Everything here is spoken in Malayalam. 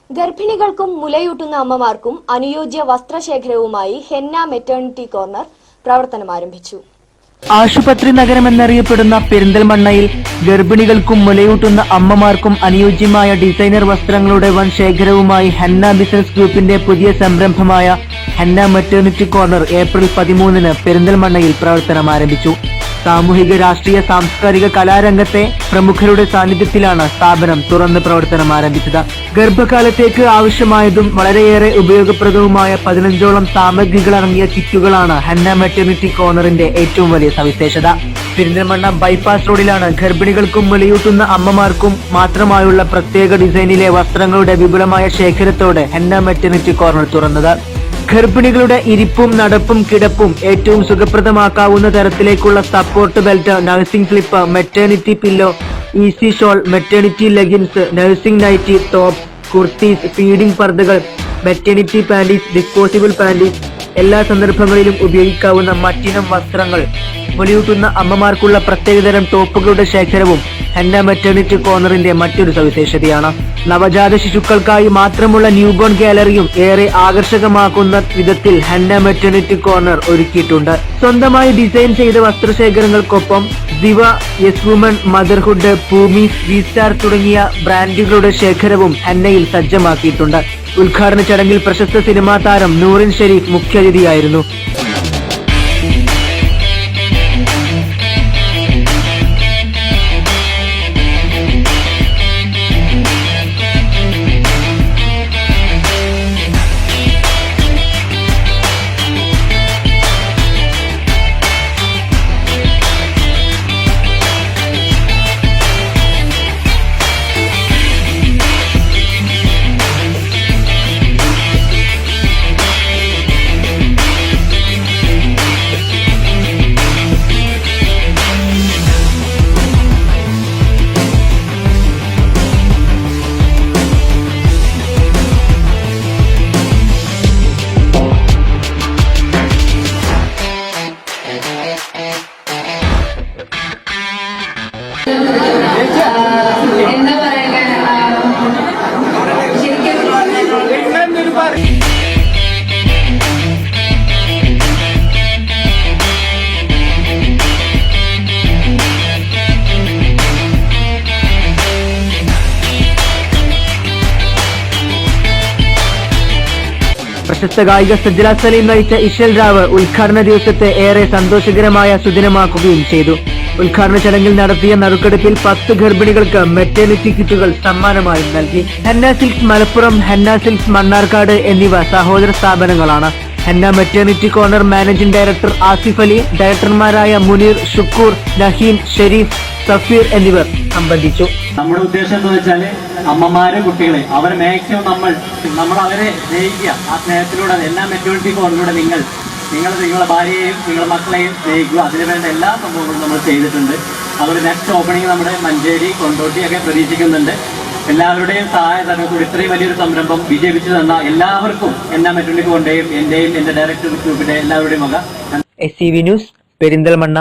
ഗർഭിണികൾക്കും മുലയൂട്ടുന്ന അമ്മമാർക്കും അനുയോജ്യ വസ്ത്രശേഖരവുമായി ഹെന്ന മെറ്റേണിറ്റി കോർണർ പ്രവർത്തനം ആരംഭിച്ചു. ആശുപത്രി നഗരമെന്നറിയപ്പെടുന്ന പെരിന്തൽമണ്ണയിൽ ഗർഭിണികൾക്കും മുലയൂട്ടുന്ന അമ്മമാർക്കും അനുയോജ്യമായ ഡിസൈനർ വസ്ത്രങ്ങളുടെ വൻ ശേഖരവുമായി ഹെന്ന ബിസിനസ് ഗ്രൂപ്പിന്റെ പുതിയ സംരംഭമായ ഹെന്ന മെറ്റേണിറ്റി കോർണർ ഏപ്രിൽ 13-ന് പെരിന്തൽമണ്ണയിൽ പ്രവർത്തനം ആരംഭിച്ചു. സാമൂഹിക, രാഷ്ട്രീയ, സാംസ്കാരിക, കലാരംഗത്തെ പ്രമുഖരുടെ സാന്നിധ്യത്തിലാണ് സ്ഥാപനം തുറന്ന് പ്രവർത്തനം ആരംഭിച്ചത്. ഗർഭകാലത്തേക്ക് ആവശ്യമായതും വളരെയേറെ ഉപയോഗപ്രദവുമായ 15ഓളം സാമഗ്രികളടങ്ങിയ കിറ്റുകളാണ് ഹെന്ന മെറ്റേണിറ്റി കോർണറിന്റെ ഏറ്റവും വലിയ സവിശേഷത. പെരിന്തൽമണ്ണ ബൈപ്പാസ് റോഡിലാണ് ഗർഭിണികൾക്കും മുലയൂട്ടുന്ന അമ്മമാർക്കും മാത്രമായുള്ള പ്രത്യേക ഡിസൈനിലെ വസ്ത്രങ്ങളുടെ വിപുലമായ ശേഖരത്തോടെ ഹെന്ന മെറ്റേണിറ്റി കോർണർ തുറന്നത്. ഗർഭിണികളുടെ ഇരിപ്പും നടപ്പും കിടപ്പും ഏറ്റവും സുഖപ്രദമാക്കാവുന്ന തരത്തിലേക്കുള്ള support belt, nursing slip, maternity pillow, easy shawl, maternity leggings, nursing nighty, top, kurtis, feeding പർദ്ദകൾ, മെറ്റേണിറ്റി പാൻറ്റീസ്, ഡിസ്പോസിബിൾ പാൻറ്റീസ്, എല്ലാ സന്ദർഭങ്ങളിലും ഉപയോഗിക്കാവുന്ന മറ്റിനം വസ്ത്രങ്ങൾ, മുലയൂട്ടുന്ന അമ്മമാർക്കുള്ള പ്രത്യേകതരം ടോപ്പുകളുടെ ശേഖരവും ഹെന്ന മെറ്റേണിറ്റി കോർണറിന്റെ മറ്റൊരു സവിശേഷതയാണ്. നവജാത ശിശുക്കൾക്കായി മാത്രമുള്ള ന്യൂബോൺ ഗാലറിയും ഏറെ ആകർഷകമാക്കുന്ന വിധത്തിൽ ഹെന്ന മെറ്റേണിറ്റി കോർണർ ഒരുക്കിയിട്ടുണ്ട്. സ്വന്തമായി ഡിസൈൻ ചെയ്ത വസ്ത്രശേഖരങ്ങൾക്കൊപ്പം ദിവ, യെസ് വുമൺ, മദർഹുഡ്, പൂമീസ്, വി-സ്റ്റാർ തുടങ്ങിയ ബ്രാൻഡുകളുടെ ശേഖരവും ഹെന്നയിൽ സജ്ജമാക്കിയിട്ടുണ്ട്. ഉദ്ഘാടന ചടങ്ങിൽ പ്രശസ്ത സിനിമാ താരം നൂറിൻ ഷെരീഫ് മുഖ്യാതിഥിയായിരുന്നു. എന്താ പറയുക, ശരിക്കും പ്രശസ്ത ഗായിക സജ്ജല സലീം നയിച്ച ഇശൽ രാവ് ഉദ്ഘാടന ദിവസത്തെ ഏറെ സന്തോഷകരമായ സുദിനമാക്കുകയും ചെയ്തു. ഉദ്ഘാടന ചടങ്ങിൽ നടത്തിയ നറുക്കെടുപ്പിൽ 10 ഗർഭിണികൾക്ക് മെറ്റേണിറ്റി കിറ്റുകൾ സമ്മാനമായി നൽകി. ഹെന്ന സിൽക്സ് മലപ്പുറം, ഹെന്ന സിൽക്സ് മണ്ണാർക്കാട് എന്നിവ സഹോദര സ്ഥാപനങ്ങളാണ്. Henna maternity corner managing director Asif Ali, ഡയറക്ടർമാരായ മുനീർ, ഷുക്കൂർ, നഹീം, ഷെരീഫ്, സഫീർ എന്നിവർ സംബന്ധിച്ചു. നമ്മുടെ ഉദ്ദേശം എന്ന് വെച്ചാൽ അമ്മമാരെ, കുട്ടികളെ അവരെ മാക്സിമം നമ്മൾ അവരെ സ്നേഹിക്കുക. ആ സ്നേഹത്തിലൂടെ എല്ലാ മെറ്റേണിറ്റി കോർണറിലൂടെ നിങ്ങളുടെ ഭാര്യയെയും നിങ്ങളുടെ മക്കളെയും സ്നേഹിക്കുക. അതിനുവേണ്ട എല്ലാ സംഭവങ്ങളും നമ്മൾ ചെയ്തിട്ടുണ്ട്. അതുപോലെ നെക്സ്റ്റ് ഓപ്പണിംഗ് നമ്മുടെ മഞ്ചേരി, കൊണ്ടോട്ടി ഒക്കെ പ്രതീക്ഷിക്കുന്നുണ്ട്. എല്ലാവരുടെയും സഹായ സഹകരണത്തോടെ ഇത്രയും വലിയൊരു സംരംഭം വിജയിപ്പിച്ചു തന്ന എല്ലാവർക്കും എല്ലാ മെറ്റേണിറ്റി കോർണറിന്റെയും എന്റെയും എന്റെ ഡയറക്ടർ ഗ്രൂപ്പിന്റെ എല്ലാവരുടെയും വക. SCV news, Perinthalmanna.